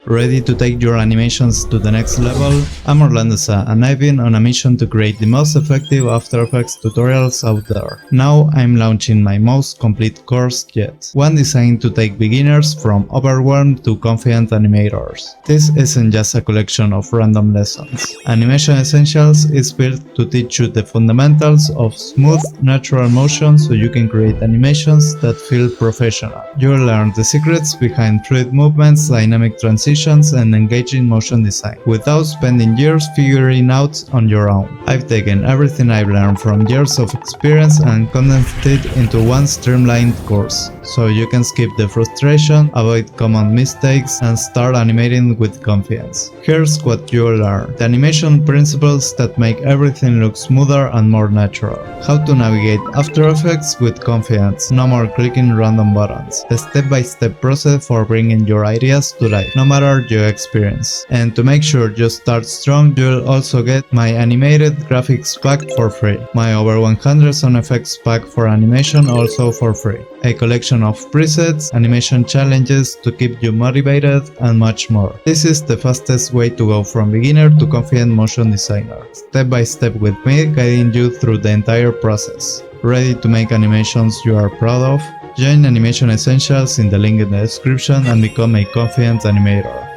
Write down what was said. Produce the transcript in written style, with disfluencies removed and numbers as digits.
Ready to take your animations to the next level? I'm Orlando Sa, and I've been on a mission to create the most effective After Effects tutorials out there. Now I'm launching my most complete course yet, one designed to take beginners from overwhelmed to confident animators. This isn't just a collection of random lessons. Animation Essentials is built to teach you the fundamentals of smooth, natural motion so you can create animations that feel professional. You'll learn the secrets behind fluid movements, dynamic transitions, and engaging motion design, without spending years figuring out on your own. I've taken everything I've learned from years of experience and condensed it into one streamlined course, so you can skip the frustration, avoid common mistakes, and start animating with confidence. Here's what you'll learn: the animation principles that make everything look smoother and more natural. How to navigate After Effects with confidence, no more clicking random buttons. The step-by-step process for bringing your ideas to life, no matter your experience. And to make sure you start strong, you'll also get my Animated Graphics Pack for free. My over 100 SFX Pack for animation also for free. A collection of presets, animation challenges to keep you motivated, and much more. This is the fastest way to go from beginner to confident motion designer, step by step with me, guiding you through the entire process. Ready to make animations you are proud of? Join Animation Essentials in the link in the description and become a confident animator.